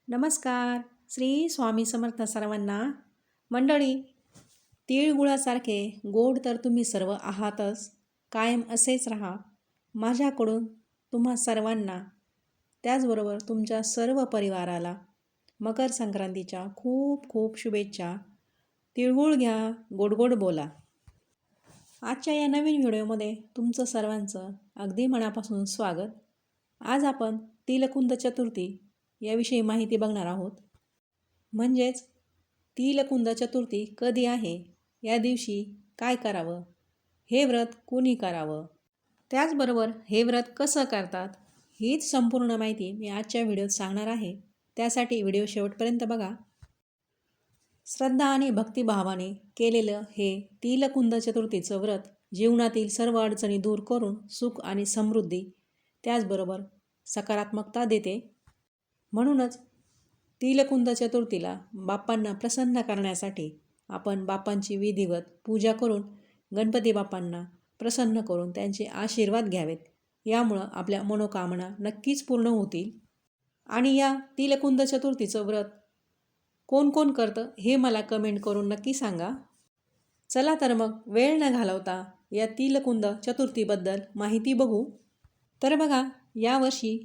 नमस्कार. श्री स्वामी समर्थ सर्वांना. मंडळी, तिळगुळासारखे गोड तर तुम्ही सर्व आहातच. कायम असेच राहा. माझ्याकडून तुम्हा सर्वांना, त्याचबरोबर तुमच्या सर्व परिवाराला मकर संक्रांतीच्या खूप खूप शुभेच्छा. तिळगुळ घ्या, गोड गोड बोला. आजच्या या नवीन व्हिडिओमध्ये तुमचं सर्वांचं अगदी मनापासून स्वागत. आज आपण तिलकुंद चतुर्थी याविषयी माहिती बघणार आहोत. म्हणजेच तिलकुंद चतुर्थी कधी आहे, या दिवशी काय करावं, हे व्रत कोणी करावं, त्याचबरोबर हे व्रत कसं करतात, हीच संपूर्ण माहिती मी आजच्या व्हिडिओत सांगणार आहे. त्यासाठी व्हिडिओ शेवटपर्यंत बघा. श्रद्धा आणि भक्तिभावाने केलेलं हे तिलकुंद चतुर्थीचं व्रत जीवनातील सर्व अडचणी दूर करून सुख आणि समृद्धी, त्याचबरोबर सकारात्मकता देते. म्हणूनच तिलकुंद चतुर्थीला बाप्पांना प्रसन्न करण्यासाठी आपण बाप्पांची विधिवत पूजा करून गणपती बाप्पांना प्रसन्न करून त्यांचे आशीर्वाद घ्यावेत. यामुळं आपल्या मनोकामना नक्कीच पूर्ण होतील. आणि या तिलकुंद चतुर्थीचं व्रत कोण कोण करतं हे मला कमेंट करून नक्की सांगा. चला तर मग वेळ न घालवता या तिलकुंद चतुर्थीबद्दल माहिती बघू. तर बघा, यावर्षी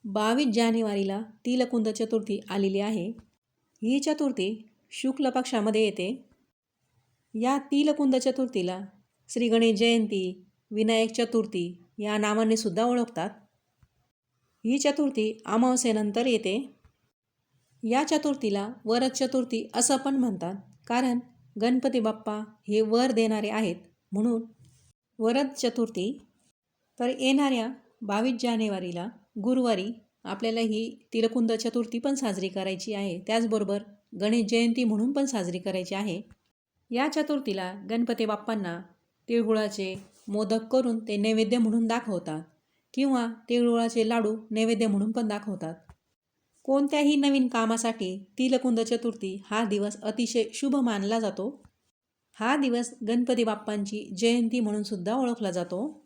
22 जानेवारीला तिलकुंद चतुर्थी आलेली आहे. ही चतुर्थी शुक्ल पक्षामध्ये येते. या तिलकुंद चतुर्थीला श्री गणेश जयंती, विनायक चतुर्थी या नावाने सुद्धा ओळखतात. ही चतुर्थी अमावस्येनंतर येते. या चतुर्थीला वरद चतुर्थी असं पण म्हणतात, कारण गणपती बाप्पा हे वर देणारे आहेत म्हणून वरद चतुर्थी. तर येणाऱ्या 22 जानेवारीला गुरुवारी आपल्याला ही तिलकुंद चतुर्थी पण साजरी करायची आहे. त्याचबरोबर गणेश जयंती म्हणून पण साजरी करायची आहे. या चतुर्थीला गणपती बाप्पांना तिळगुळाचे मोदक करून ते नैवेद्य म्हणून दाखवतात किंवा तिळगुळाचे लाडू नैवेद्य म्हणून पण दाखवतात. कोणत्याही नवीन कामासाठी तिलकुंद चतुर्थी हा दिवस अतिशय शुभ मानला जातो. हा दिवस गणपती बाप्पांची जयंती म्हणून सुद्धा ओळखला जातो.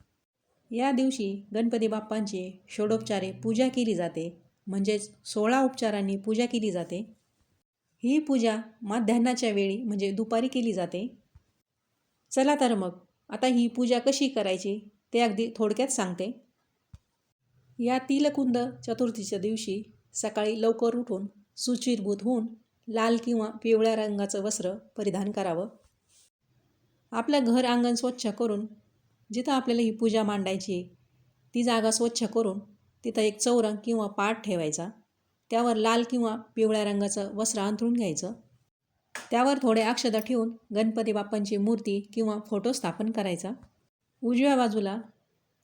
या दिवशी गणपती बाप्पांची षोडोपचारे पूजा केली जाते, म्हणजेच 16 उपचारांनी पूजा केली जाते. ही पूजा माध्यान्हाच्या वेळी म्हणजे दुपारी केली जाते. चला तर मग आता ही पूजा कशी करायची ते अगदी थोडक्यात सांगते. या तिलकुंद चतुर्थीच्या दिवशी सकाळी लवकर उठून शुचिर्भूत होऊन लाल किंवा पिवळ्या रंगाचं वस्त्र परिधान करावं. आपलं घर अंगण स्वच्छ करून जिथं आपल्याला ही पूजा मांडायची ती जागा स्वच्छ करून तिथं एक चौरंग किंवा पाट ठेवायचा. त्यावर लाल किंवा पिवळ्या रंगाचं वस्त्र अंथरून घ्यायचं. त्यावर थोडे अक्षता ठेवून गणपती बाप्पांची मूर्ती किंवा फोटो स्थापन करायचा. उजव्या बाजूला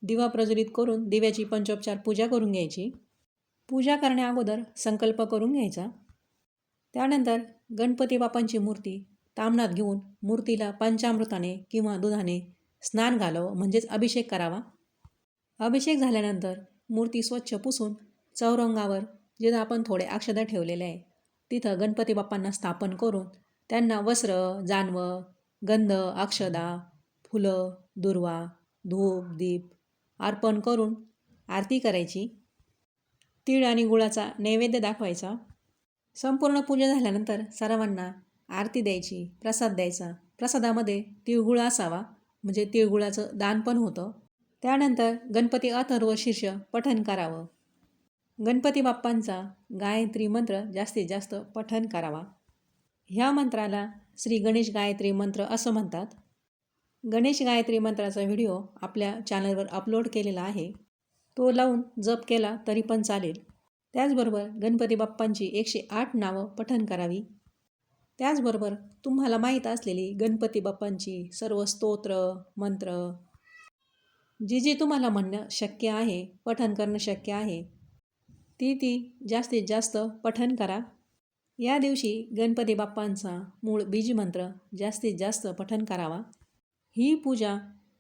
दिवा प्रज्वलित करून दिव्याची पंचोपचार पूजा करून घ्यायची. पूजा करण्याअगोदर संकल्प करून घ्यायचा. त्यानंतर गणपती बाप्पांची मूर्ती ताम्हणात घेऊन मूर्तीला पंचामृताने किंवा दुधाने स्नान घालावं, म्हणजेच अभिषेक करावा. अभिषेक झाल्यानंतर मूर्ती स्वच्छ पुसून चौरंगावर जिथं आपण थोडे अक्षता ठेवलेले आहे तिथं गणपती बाप्पांना स्थापन करून त्यांना वस्त्र, जानवं, गंध, अक्षदा, फुलं, दुर्वा, धूप, दीप अर्पण करून आरती करायची. तीळ आणि गुळाचा नैवेद्य दाखवायचा. संपूर्ण पूजा झाल्यानंतर सर्वांना आरती द्यायची, प्रसाद द्यायचा. प्रसादामध्ये तिळगुळ असावा, म्हणजे तिळगुळाचं दान पण होतं. त्यानंतर गणपती अथर्व शीर्ष पठण करावं. गणपती बाप्पांचा गायत्री मंत्र जास्तीत जास्त पठण करावा. ह्या मंत्राला श्री गणेश गायत्री मंत्र असं म्हणतात. गणेश गायत्री मंत्राचा व्हिडिओ आपल्या चॅनलवर अपलोड केलेला आहे. तो लावून जप केला तरी पण चालेल. त्याचबरोबर गणपती बाप्पांची 108 नावं पठण करावी. त्याचबरोबर तुम्हाला माहीत असलेली गणपती बाप्पांची सर्व स्तोत्र, मंत्र जी तुम्हाला म्हणणं शक्य आहे, पठण करणं शक्य आहे, ती जास्तीत जास्त पठण करा. या दिवशी गणपती बाप्पांचा मूळ बीजमंत्र जास्तीत जास्त पठण करावा. ही पूजा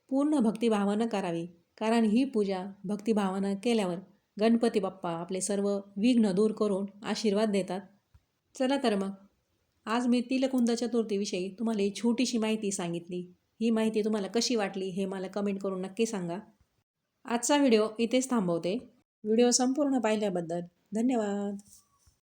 पूर्ण भक्तिभावानं करावी, कारण ही पूजा भक्तिभावानं केल्यावर गणपती बाप्पा आपले सर्व विघ्न दूर करून आशीर्वाद देतात. चला तर मग आज मी तिलकुंद चतुर्थीविषयी तुम्हाला ही छोटीशी माहिती सांगितली. ही माहिती तुम्हाला कशी वाटली हे मला कमेंट करून नक्की सांगा. आजचा व्हिडिओ इथेच थांबवते. व्हिडिओ संपूर्ण पाहिल्याबद्दल धन्यवाद.